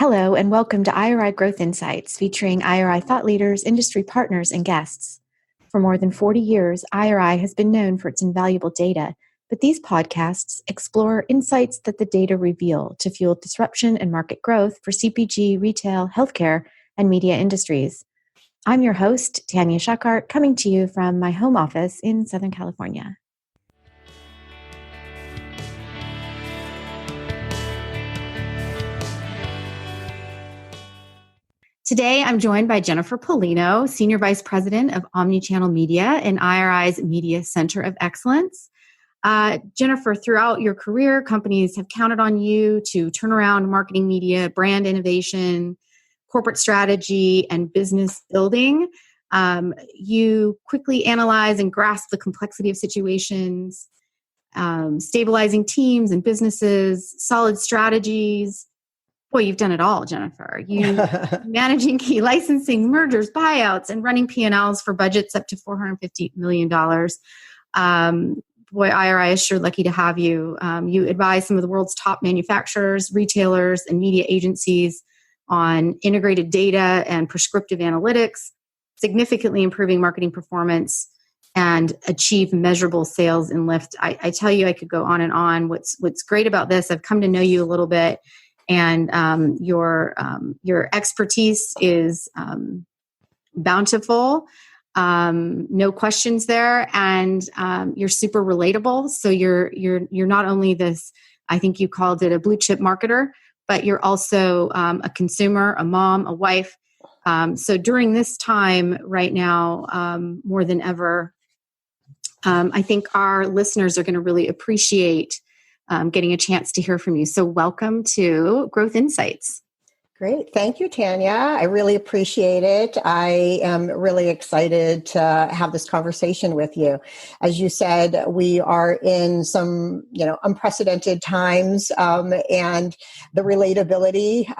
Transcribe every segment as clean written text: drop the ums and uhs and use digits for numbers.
Hello, and welcome to IRI Growth Insights, featuring IRI thought leaders, industry partners, and guests. For more than 40 years, IRI has been known for its invaluable data, but these podcasts explore insights that the data reveal to fuel disruption and market growth for CPG, retail, healthcare, and media industries. I'm your host, Tanya Schuckart, coming to you from my home office in Southern California. Today, I'm joined by Jennifer Pelino, Senior Vice President of Omnichannel Media in IRI's Media Center of Excellence. Jennifer, throughout your career, companies have counted on you to turn around marketing media, brand innovation, corporate strategy, and business building. You quickly analyze and grasp the complexity of situations, stabilizing teams and businesses, solid strategies. Boy, you've done it all, Jennifer. You managing key licensing, mergers, buyouts, and running P&Ls for budgets up to $450 million. Boy, IRI is sure lucky to have you. You advise some of the world's top manufacturers, retailers, and media agencies on integrated data and prescriptive analytics, significantly improving marketing performance, and achieve measurable sales and lift. I tell you, I could go on and on. What's great about this, I've come to know you a little bit, and your expertise is bountiful. No questions there, and you're super relatable. So you're not only this, I think you called it a blue chip marketer, but you're also a consumer, a mom, a wife. So during this time right now, more than ever, I think our listeners are going to really appreciate getting a chance to hear from you. So welcome to Growth Insights. Great. Thank you, Tanya. I really appreciate it. I am really excited to have this conversation with you. As you said, we are in some, unprecedented times, and the relatability,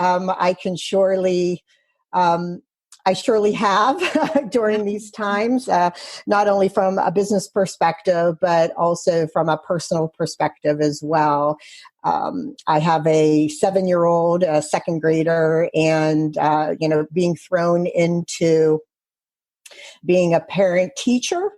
I surely have during these times, not only from a business perspective, but also from a personal perspective as well. I have a 7-year-old, a second grader, and, being thrown into being a parent teacher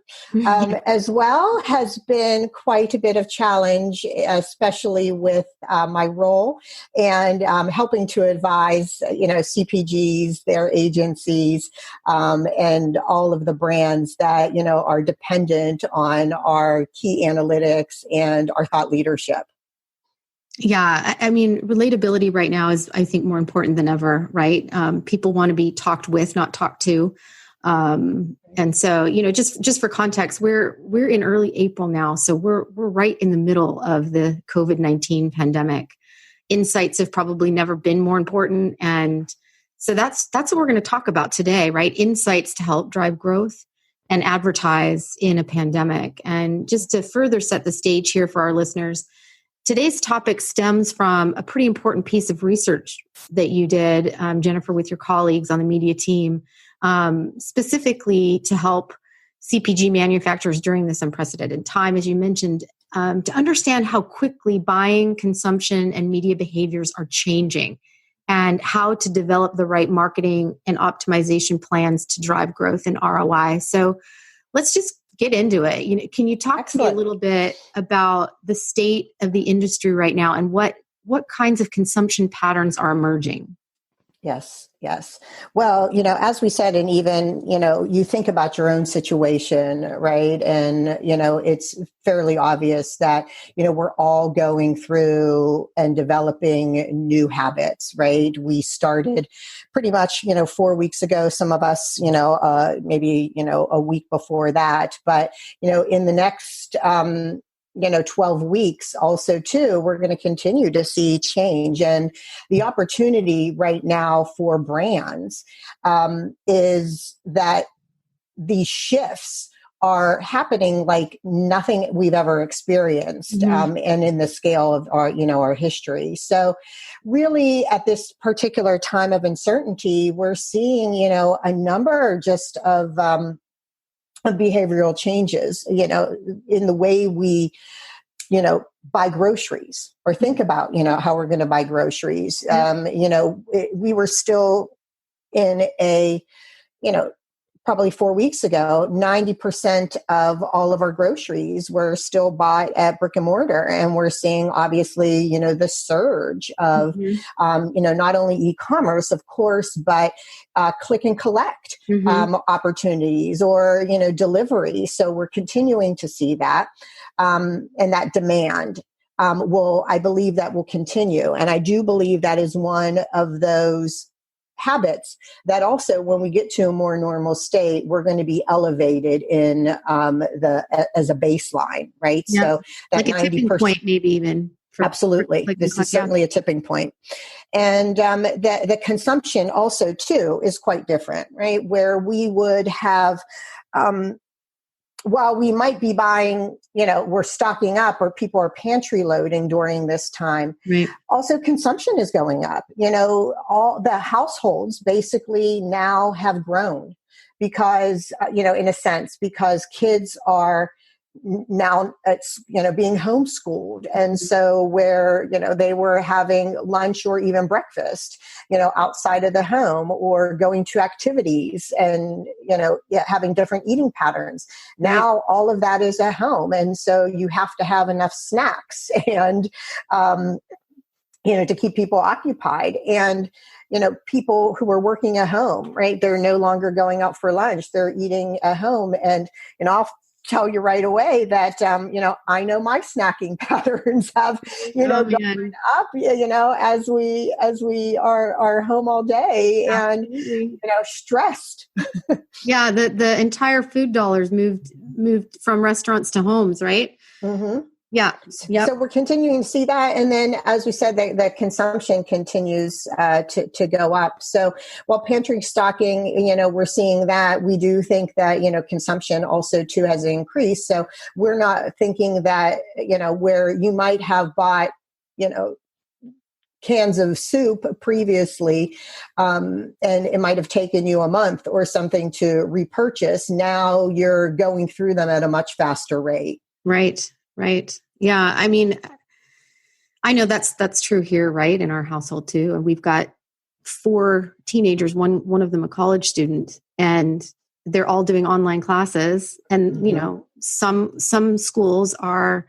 as well has been quite a bit of challenge, especially with my role and helping to advise, CPGs, their agencies, and all of the brands that, are dependent on our key analytics and our thought leadership. Yeah, I mean, relatability right now is, I think, more important than ever, right? People want to be talked with, not talked to. And so, just for context, we're in early April now. So we're right in the middle of the COVID-19 pandemic. Insights have probably never been more important. And so that's what we're going to talk about today, right? Insights to help drive growth and advertise in a pandemic. And just to further set the stage here for our listeners, today's topic stems from a pretty important piece of research that you did, Jennifer, with your colleagues on the media team, specifically to help CPG manufacturers during this unprecedented time, as you mentioned, to understand how quickly buying, consumption, and media behaviors are changing and how to develop the right marketing and optimization plans to drive growth and ROI. So let's just get into it. Can you talk to me a little bit about the state of the industry right now and what kinds of consumption patterns are emerging? Yes. Well, as we said, and even, you think about your own situation, right? And, it's fairly obvious that, we're all going through and developing new habits, right? We started pretty much, 4 weeks ago, some of us, maybe, a week before that, but, in the next, 12 weeks also too, we're going to continue to see change. And the opportunity right now for brands is that these shifts are happening like nothing we've ever experienced, and in the scale of our history. So really at this particular time of uncertainty, we're seeing, a number just of behavioral changes, in the way we buy groceries or think about, how we're going to buy groceries. We were still in a, probably 4 weeks ago, 90% of all of our groceries were still bought at brick and mortar. And we're seeing, obviously, the surge of, not only e-commerce, of course, but click and collect opportunities or, delivery. So we're continuing to see that and that demand. I believe that will continue. And I do believe that is one of those habits that also, when we get to a more normal state, we're going to be elevated in as a baseline, right? Yeah. So that like a 90%, tipping point, maybe even. Absolutely. This is certainly a tipping point. And the consumption also, too, is quite different, right? Where we would have, while we might be buying, we're stocking up or people are pantry loading during this time. Right. Also, consumption is going up. All the households basically now have grown because, in a sense, because kids are now being homeschooled. And so where, they were having lunch or even breakfast, outside of the home or going to activities and, having different eating patterns. Now all of that is at home. And so you have to have enough snacks and, to keep people occupied. And, people who are working at home, right? They're no longer going out for lunch. They're eating at home. And, I'll tell you right away that, I know my snacking patterns have, gone up, as we are home all day. Absolutely. And, stressed. Yeah. The entire food dollars moved from restaurants to homes, right? Mm-hmm. Yeah. Yep. So we're continuing to see that. And then, as we said, the consumption continues to go up. So while pantry stocking, we're seeing that, we do think that, consumption also too has increased. So we're not thinking that, where you might have bought, cans of soup previously, and it might have taken you a month or something to repurchase. Now you're going through them at a much faster rate. Right. Right. Yeah. I mean, I know that's true here, right? In our household too. And we've got 4 teenagers, one of them a college student, and they're all doing online classes. And, some schools are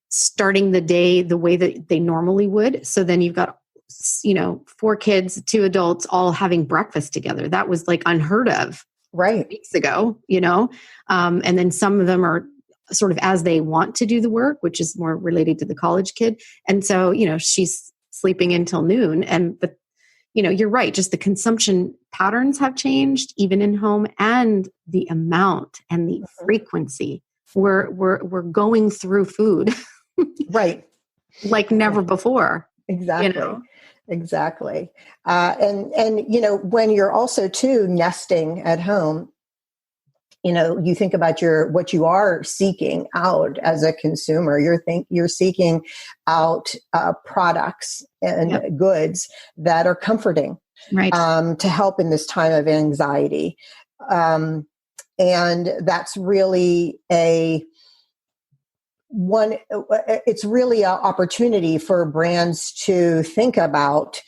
starting the day the way that they normally would. So then you've got, 4 kids, 2 adults all having breakfast together. That was like unheard of weeks ago, and then some of them are sort of as they want to do the work, which is more related to the college kid. And so, she's sleeping until noon. But you're right. Just the consumption patterns have changed even in home, and the amount and the frequency. We're going through food. Right. Like never before. Exactly. Exactly. And when you're also too nesting at home, you think about what you are seeking out as a consumer. You're seeking out products and goods that are comforting, right? To help in this time of anxiety, and that's really it's really an opportunity for brands to think about,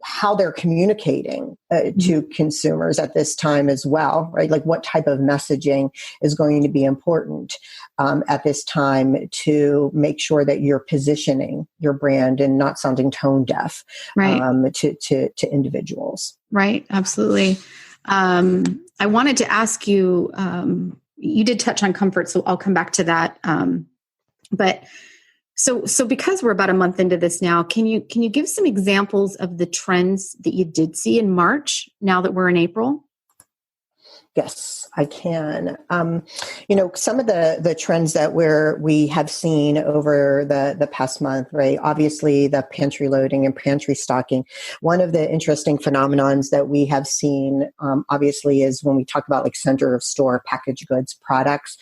how they're communicating to consumers at this time as well, right? Like what type of messaging is going to be important at this time to make sure that you're positioning your brand and not sounding tone deaf, right. To individuals. Right. Absolutely. I wanted to ask you, you did touch on comfort, so I'll come back to that. But So because we're about a month into this now, can you give some examples of the trends that you did see in March now that we're in April? Yes, I can. Some of the trends that we have seen over the past month, right? Obviously, the pantry loading and pantry stocking. One of the interesting phenomenons that we have seen, obviously, is when we talk about like center of store packaged goods products.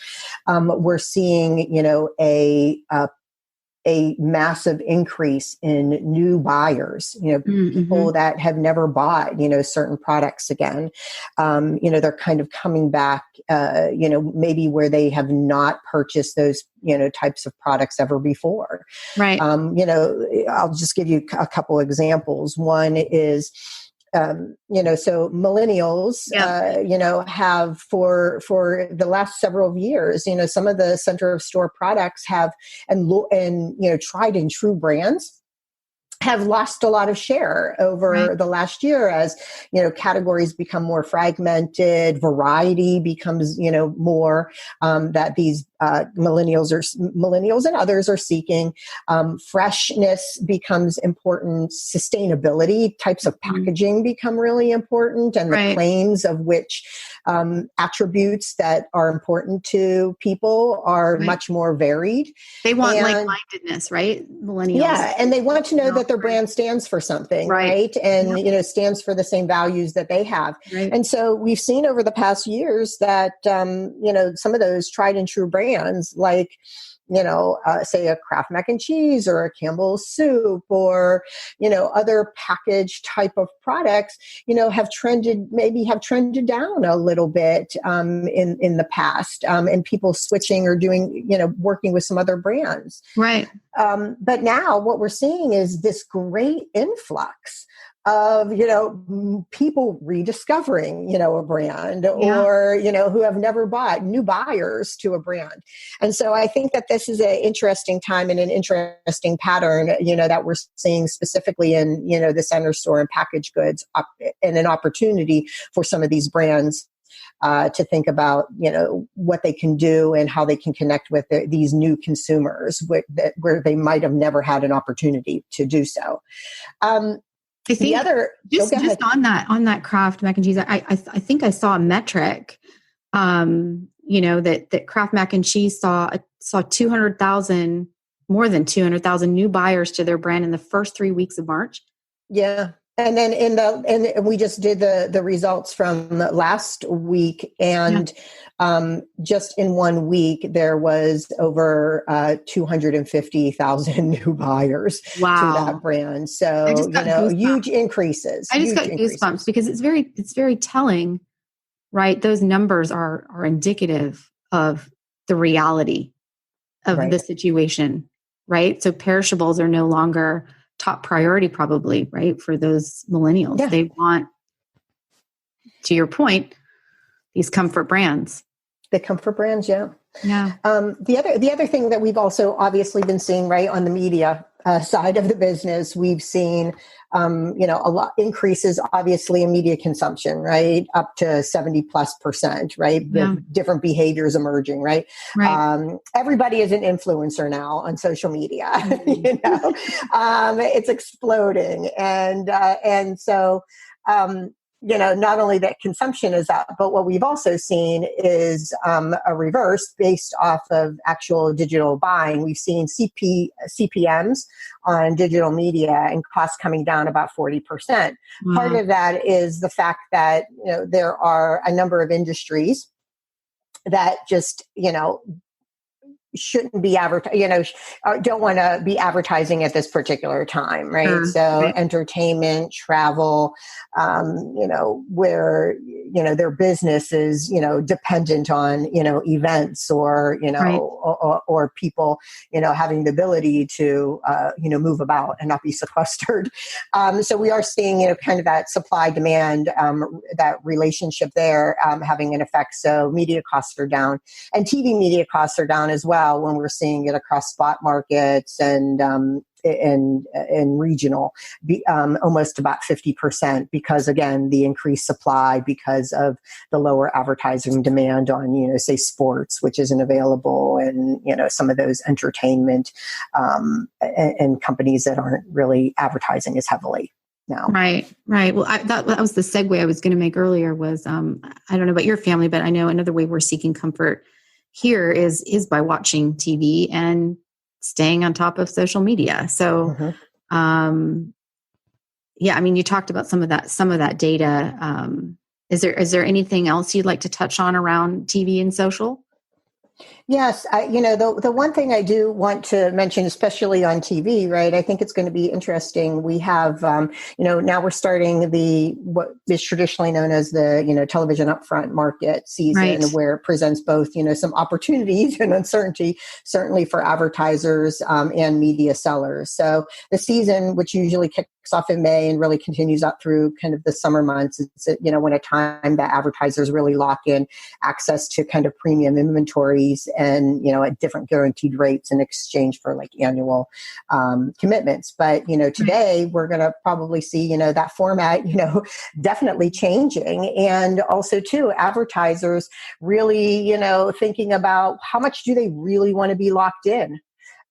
We're seeing, a a massive increase in new buyers, people that have never bought, certain products again. They're kind of coming back, maybe where they have not purchased those, types of products ever before. Right. I'll just give you a couple examples. One is, so millennials, have for the last several years, some of the center of store products have, and tried and true brands have lost a lot of share over the last year as, categories become more fragmented, variety becomes, more, that these millennials and others are seeking. Freshness becomes important. Sustainability types of packaging become really important, and the claims of which attributes that are important to people are much more varied. They want like-mindedness, right? Millennials. Yeah, and they want to know that their brand stands for something, right? And, stands for the same values that they have. Right. And so we've seen over the past years that, some of those tried and true brands like, say a Kraft mac and cheese or a Campbell's soup or, other packaged type of products, have trended down a little bit in the past, and people switching or doing, working with some other brands. Right. But now what we're seeing is this great influx of, people rediscovering, a brand or, who have never bought, new buyers to a brand. And so I think that this is an interesting time and an interesting pattern, that we're seeing specifically in, the center store and packaged goods and an opportunity for some of these brands to think about, what they can do and how they can connect with these new consumers where they might have never had an opportunity to do so. I think just on that Kraft mac and cheese, I think I saw a metric, that Kraft mac and cheese saw 200,000, more than 200,000 new buyers to their brand in the first 3 weeks of March. Yeah. And then and we just did the results from last week, and just in 1 week there was over 250,000 new buyers to that brand. So huge increases. I just got goosebumps because it's very telling, right? Those numbers are indicative of the reality of the situation, right? So perishables are no longer top priority, probably, right, for those millennials. Yeah. They want, to your point, these comfort brands. The comfort brands, yeah. Yeah. The other thing that we've also obviously been seeing, right, on the media side of the business, we've seen, a lot increases, obviously, in media consumption, right, up to 70+%, right? Yeah. Different behaviors emerging, right? Everybody is an influencer now on social media. It's exploding, and so. Not only that consumption is up, but what we've also seen is a reverse based off of actual digital buying. We've seen CPMs on digital media and costs coming down about 40%. Wow. Part of that is the fact that there are a number of industries that just shouldn't be don't want to be advertising at this particular time, right? Sure. So entertainment, travel, where, their business is, dependent on, events or, or people, having the ability to, move about and not be sequestered. So we are seeing, kind of that supply demand, that relationship there, having an effect. So media costs are down, and TV media costs are down as well, when we're seeing it across spot markets and regional, almost about 50%, because again, the increased supply because of the lower advertising demand on, say sports, which isn't available, and, some of those entertainment, and companies that aren't really advertising as heavily now. Right. Well, that was the segue I was going to make earlier was, I don't know about your family, but I know another way we're seeking comfort here is by watching TV and staying on top of social media. So, you talked about some of that data. Is there anything else you'd like to touch on around TV and social? Yes, the one thing I do want to mention, especially on TV, right? I think it's going to be interesting. We have, now we're starting what is traditionally known as the, television upfront market Right. season, where it presents both, some opportunities and uncertainty, certainly for advertisers and media sellers. So the season, which usually kicks off in May and really continues up through kind of the summer months, it's, when a time that advertisers really lock in access to kind of premium inventories and, at different guaranteed rates in exchange for like annual commitments. But, today we're going to probably see, that format, definitely changing. And also too, advertisers really, thinking about how much do they really want to be locked in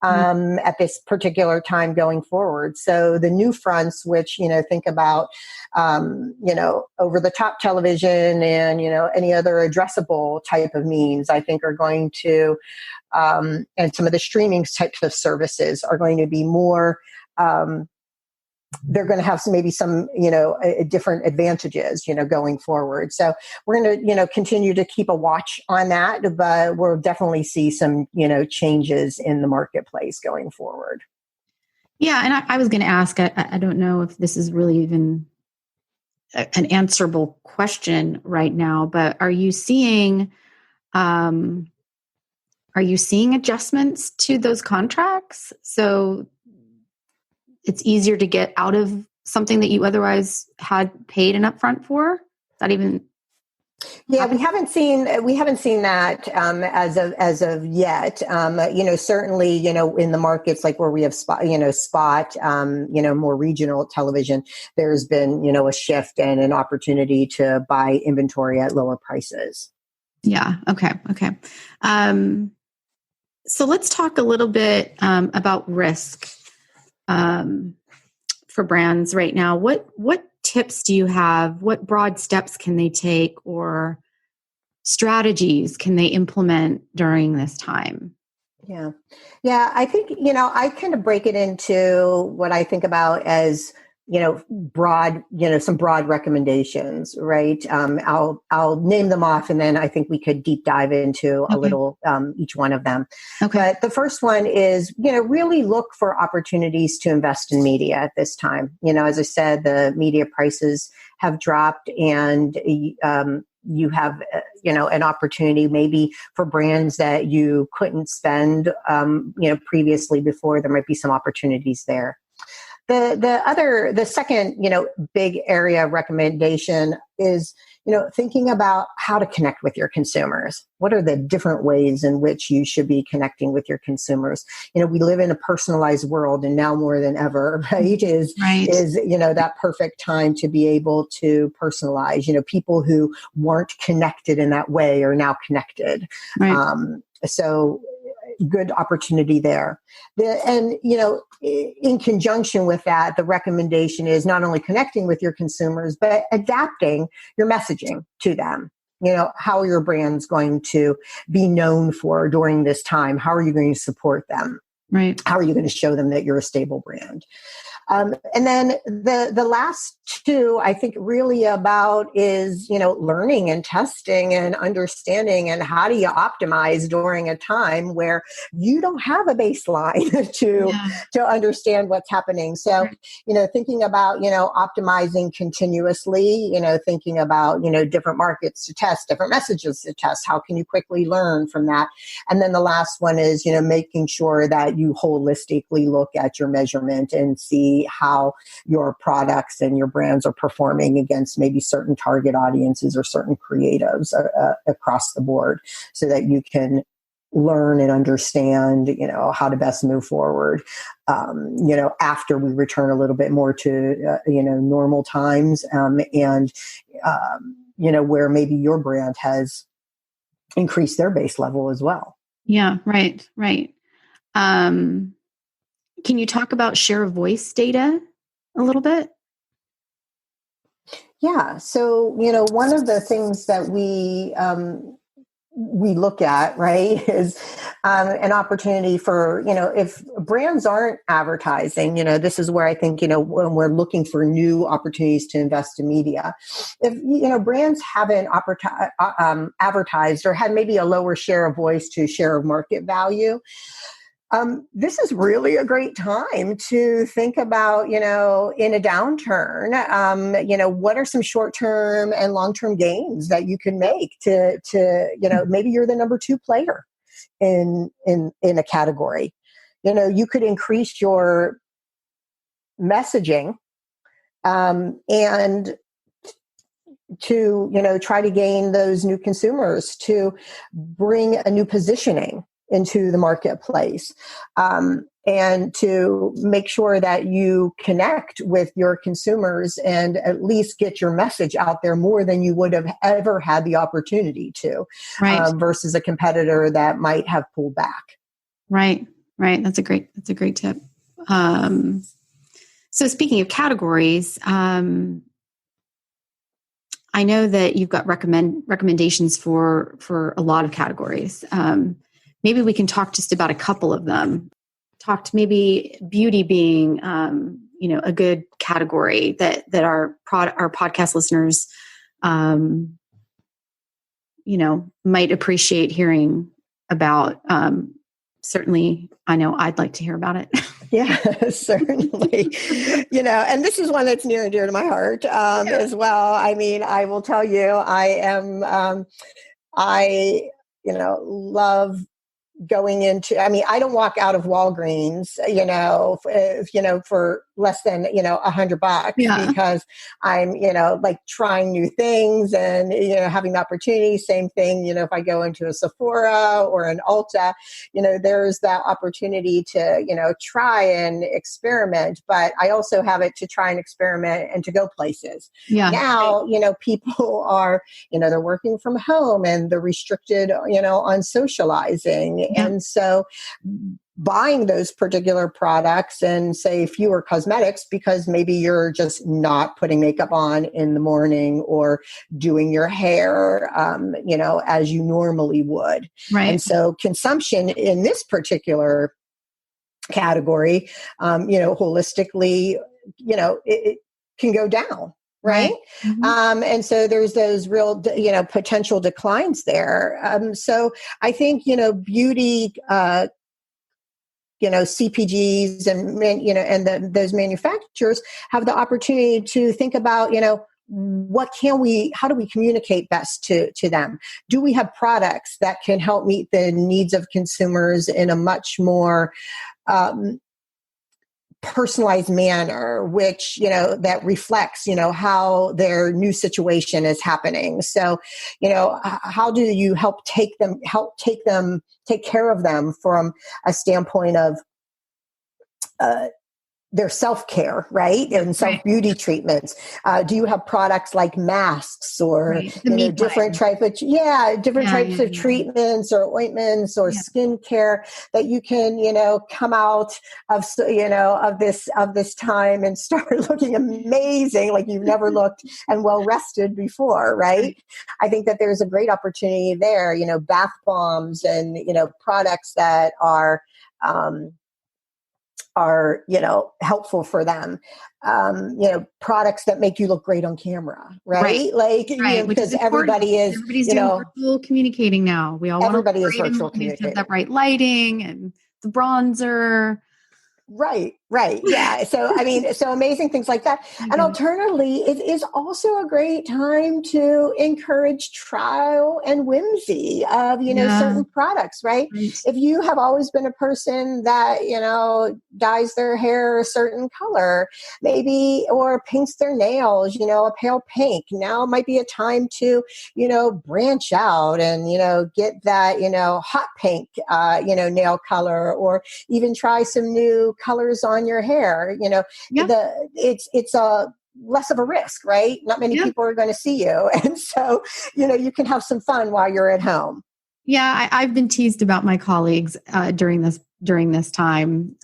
at this particular time going forward. So the new fronts, which, think about, over the top television and, any other addressable type of means, I think are going to, and some of the streaming types of services are going to be more, they're going to have maybe some, different advantages, going forward. So we're going to, continue to keep a watch on that, but we'll definitely see some, changes in the marketplace going forward. Yeah. And I was going to ask, I don't know if this is really even an answerable question right now, but are you seeing adjustments to those contracts? So it's easier to get out of something that you otherwise had paid an upfront for? Is that even? Yeah, we haven't seen that as of yet. Certainly, in the markets like where we have spot, more regional television, there's been, a shift and an opportunity to buy inventory at lower prices. Yeah. Okay. So let's talk a little bit about risk for brands right now. What tips do you have? What broad steps can they take or strategies can they implement during this time? Yeah. I think, I kind of break it into what I think about as, broad, some broad recommendations, right? I'll name them off and then I think we could deep dive into a little, each one of them. Okay. But the first one is, really look for opportunities to invest in media at this time. As I said, the media prices have dropped and, you have, an opportunity maybe for brands that you couldn't spend, previously before. There might be some opportunities there. The second, big area of recommendation is, thinking about how to connect with your consumers. What are the different ways in which you should be connecting with your consumers? We live in a personalized world, and now more than ever, right, is that perfect time to be able to personalize. People who weren't connected in that way are now connected. Right. So good opportunity there. In conjunction with that, the recommendation is not only connecting with your consumers, but adapting your messaging to them. How are your brands going to be known for during this time? How are you going to support them? Right. How are you going to show them that you're a stable brand? And then the last two, I think really about is, learning and testing and understanding, and how do you optimize during a time where you don't have a baseline to understand what's happening. So, thinking about, optimizing continuously, thinking about, different markets to test, different messages to test. How can you quickly learn from that? And then the last one is, making sure that you holistically look at your measurement and see how your products and your brands are performing against maybe certain target audiences or certain creatives across the board, so that you can learn and understand, how to best move forward, after we return a little bit more to, normal times, and, where maybe your brand has increased their base level as well. Yeah, right. Can you talk about share of voice data a little bit? Yeah. So, one of the things that we look at, right, is an opportunity for, if brands aren't advertising, this is where I think, when we're looking for new opportunities to invest in media, if, brands haven't advertised or had maybe a lower share of voice to share of market value, this is really a great time to think about, in a downturn, what are some short-term and long-term gains that you can make to maybe you're the number 2 player in a category. You could increase your messaging, and to, try to gain those new consumers, to bring a new positioning into the marketplace, and to make sure that you connect with your consumers and at least get your message out there more than you would have ever had the opportunity to, right. Versus a competitor that might have pulled back. Right. That's a great tip. So speaking of categories, I know that you've got recommendations for a lot of categories. Maybe we can talk just about a couple of them. Talked maybe beauty being, a good category that our podcast listeners, might appreciate hearing about. Certainly, I know I'd like to hear about it. Yeah, certainly. And this is one that's near and dear to my heart as well. I mean, I will tell you, I love going into, I don't walk out of Walgreens, for less than, $100 because I'm, like trying new things and, having the opportunity. Same thing, if I go into a Sephora or an Ulta, there's that opportunity to, try and experiment, but I also have it to try and experiment and to go places. Yeah. Now, people are, they're working from home and they're restricted, on socializing. Yeah. And so buying those particular products and say fewer cosmetics because maybe you're just not putting makeup on in the morning or doing your hair, as you normally would. Right. And so consumption in this particular category, holistically, it can go down. Right. Mm-hmm. And so there's those real, potential declines there. So I think, beauty, CPGs and those manufacturers have the opportunity to think about, how do we communicate best to them? Do we have products that can help meet the needs of consumers in a much more, personalized manner, which, that reflects, how their new situation is happening. So, how do you take care of them from a standpoint of, their self-care, right? And self-beauty treatments. Do you have products like masks or different types of treatments or ointments or skincare that you can, come out of, of this time and start looking amazing like you've never looked and well rested before, right? I think that there's a great opportunity there, bath bombs and, products that are helpful for them. Products that make you look great on camera, right? Because everybody's doing virtual communicating now. We all everybody is virtual communicating. That right lighting and the bronzer. Right. Yeah. So, so amazing things like that. Mm-hmm. And alternatively, it is also a great time to encourage trial and whimsy of, certain products, right? If you have always been a person that, dyes their hair a certain color, maybe, or paints their nails, a pale pink, now might be a time to, branch out and, get that, hot pink, nail color, or even try some new colors on your hair. It's a less of a risk, right? Not many people are going to see you. And so, you can have some fun while you're at home. Yeah. I've been teased about my colleagues during this time.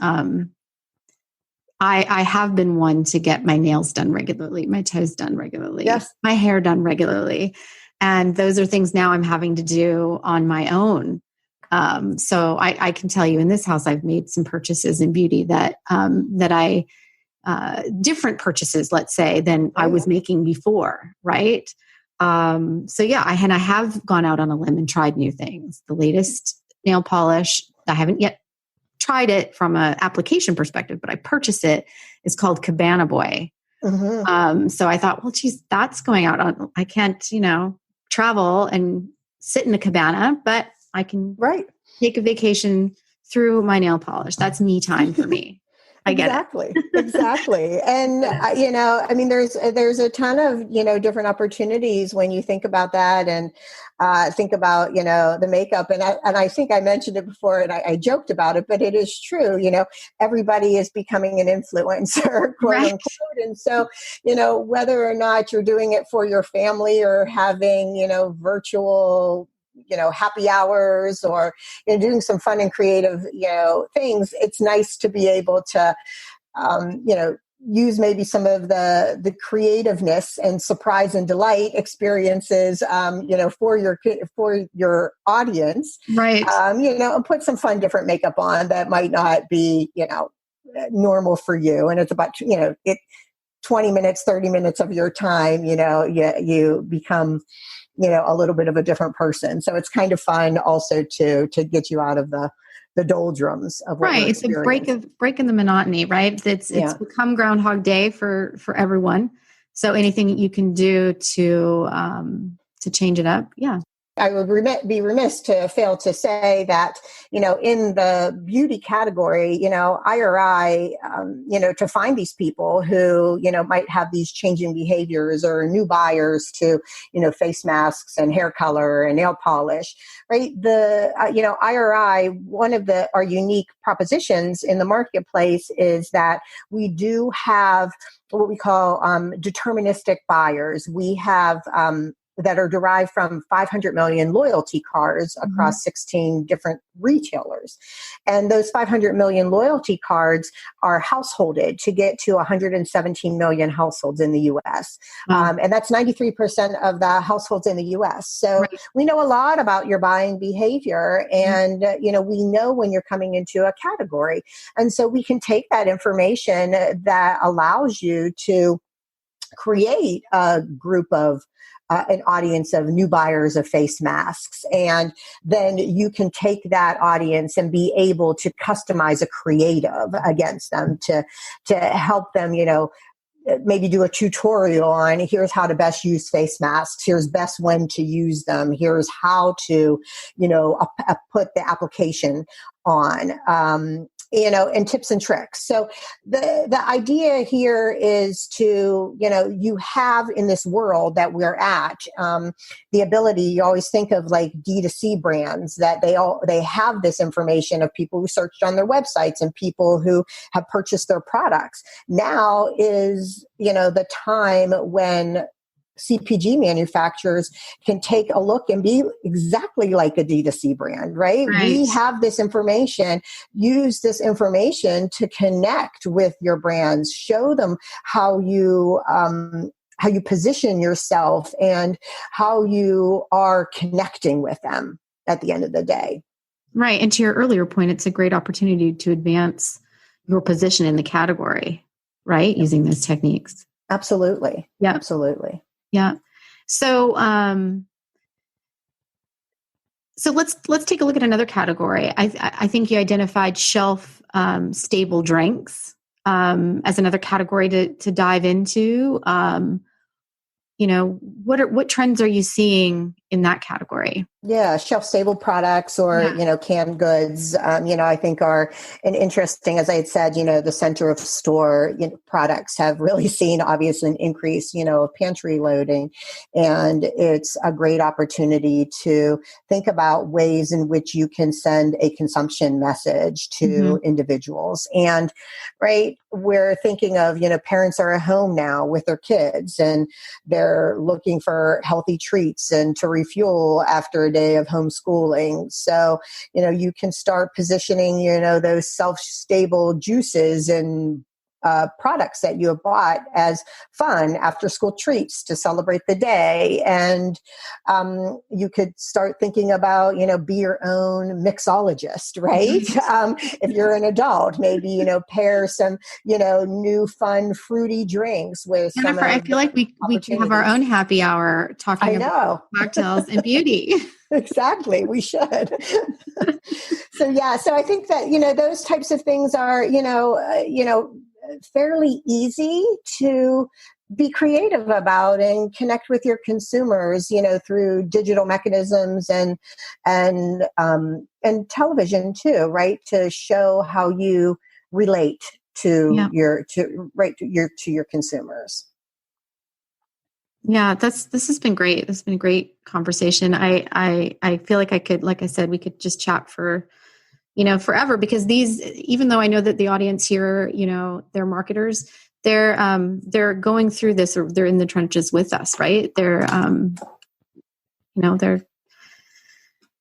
I have been one to get my nails done regularly, my toes done regularly, my hair done regularly. And those are things now I'm having to do on my own. So I can tell you in this house, I've made some purchases in beauty that I different purchases, let's say, than I was making before. Right. So yeah, I have gone out on a limb and tried new things. The latest nail polish, I haven't yet tried it from an application perspective, but I purchased it. It's called Cabana Boy. Mm-hmm. So I thought, well, geez, that's going out on, I can't, travel and sit in a cabana, but I can take a vacation through my nail polish. That's me time for me. I get it. Exactly. And, I mean, there's a ton of, different opportunities when you think about that and think about, the makeup. And I think I mentioned it before and I joked about it, but it is true. Everybody is becoming an influencer, quote unquote. And so, whether or not you're doing it for your family or having, virtual happy hours or doing some fun and creative, things, it's nice to be able to, use maybe some of the creativeness and surprise and delight experiences, for your audience, right? And put some fun, different makeup on that might not be, normal for you. And it's about, 20 minutes, 30 minutes of your time, you become, a little bit of a different person. So it's kind of fun also to get you out of the doldrums of what right. It's a break in the monotony, right? It's become Groundhog Day for everyone. So anything you can do to change it up. Yeah. I would be remiss to fail to say that, in the beauty category, IRI, to find these people who, might have these changing behaviors or new buyers to, face masks and hair color and nail polish, right? The, IRI, one of our unique propositions in the marketplace is that we do have what we call deterministic buyers. We have, that are derived from 500 million loyalty cards across 16 different retailers. And those 500 million loyalty cards are householded to get to 117 million households in the U.S. And that's 93% of the households in the U.S. So we know a lot about your buying behavior and, we know when you're coming into a category. And so we can take that information that allows you to create a group of an audience of new buyers of face masks. And then you can take that audience and be able to customize a creative against them to help them, maybe do a tutorial on here's how to best use face masks. Here's best when to use them. Here's how to, put the application on. And tips and tricks. So the idea here is to, you have in this world that we're at, the ability, you always think of like D2C brands that they have this information of people who searched on their websites and people who have purchased their products. Now is, the time when CPG manufacturers can take a look and be exactly like a D2C brand, right? We have this information, use this information to connect with your brands, show them how you position yourself and how you are connecting with them at the end of the day. Right. And to your earlier point, it's a great opportunity to advance your position in the category, right? Using those techniques. Absolutely. Yeah. Absolutely. Yeah. So, so let's take a look at another category. I think you identified shelf stable drinks as another category to dive into. What trends are you seeing in that category? Yeah, shelf-stable products or, canned goods, I think are an interesting, as I had said, the center of store products have really seen obviously an increase, of pantry loading. And it's a great opportunity to think about ways in which you can send a consumption message to individuals. And, right, we're thinking of, parents are at home now with their kids and they're looking for healthy treats and to refuel after a day of homeschooling. So, you can start positioning, those self-stable juices and products that you have bought as fun after school treats to celebrate the day. And you could start thinking about, be your own mixologist, right? If you're an adult, maybe, pair some, new fun fruity drinks with Jennifer, I feel like we can have our own happy hour talking about cocktails and beauty. Exactly. We should. So I think that, those types of things are, fairly easy to be creative about and connect with your consumers, through digital mechanisms and television too, right? To show how you relate to your consumers. Yeah, this has been great. This has been a great conversation. I feel like we could just chat for, forever, because even though I know that the audience here, they're marketers, they're going through this, or they're in the trenches with us, right? They're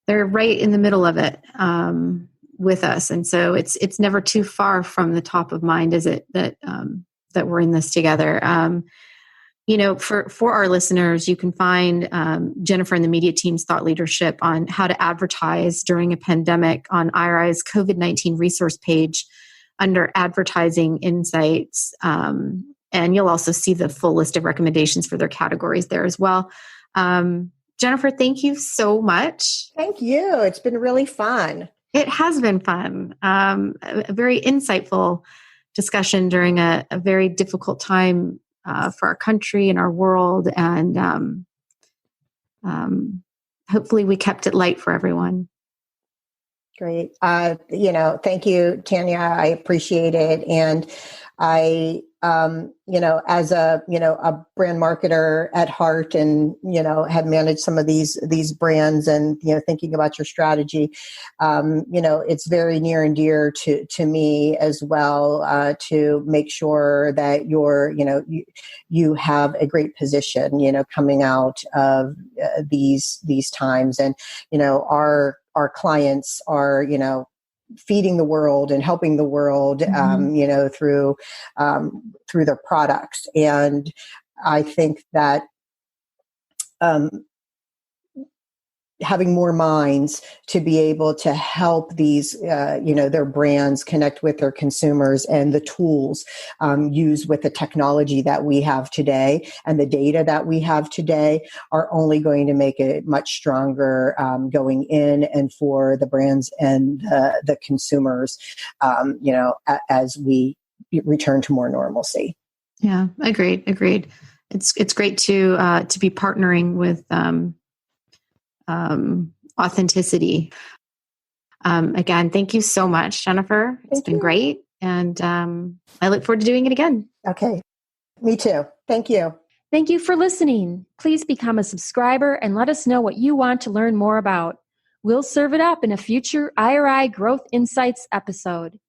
right in the middle of it, with us. And so it's never too far from the top of mind, is it, that we're in this together. For our listeners, you can find Jennifer and the media team's thought leadership on how to advertise during a pandemic on IRI's COVID-19 resource page under Advertising Insights. And you'll also see the full list of recommendations for their categories there as well. Jennifer, thank you so much. Thank you. It's been really fun. It has been fun. A very insightful discussion during a very difficult time for our country and our world. And hopefully we kept it light for everyone. Great. Thank you, Tanya. I appreciate it. And I, as a brand marketer at heart, and, have managed some of these brands, and, thinking about your strategy, it's very near and dear to me as well, to make sure that you have a great position, coming out of these times. And, our clients are, feeding the world and helping the world, through their products. And I think that having more minds to be able to help these, their brands connect with their consumers, and the tools used with the technology that we have today and the data that we have today are only going to make it much stronger going in, and for the brands and the consumers, as we return to more normalcy. Yeah, agreed. It's great to be partnering with authenticity. Again, thank you so much, Jennifer. It's been great. And I look forward to doing it again. Okay. Me too. Thank you. Thank you for listening. Please become a subscriber and let us know what you want to learn more about. We'll serve it up in a future IRI Growth Insights episode.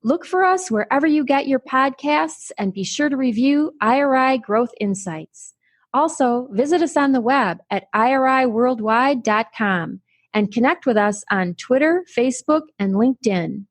Look for us wherever you get your podcasts, and be sure to review IRI Growth Insights. Also, visit us on the web at iriworldwide.com and connect with us on Twitter, Facebook, and LinkedIn.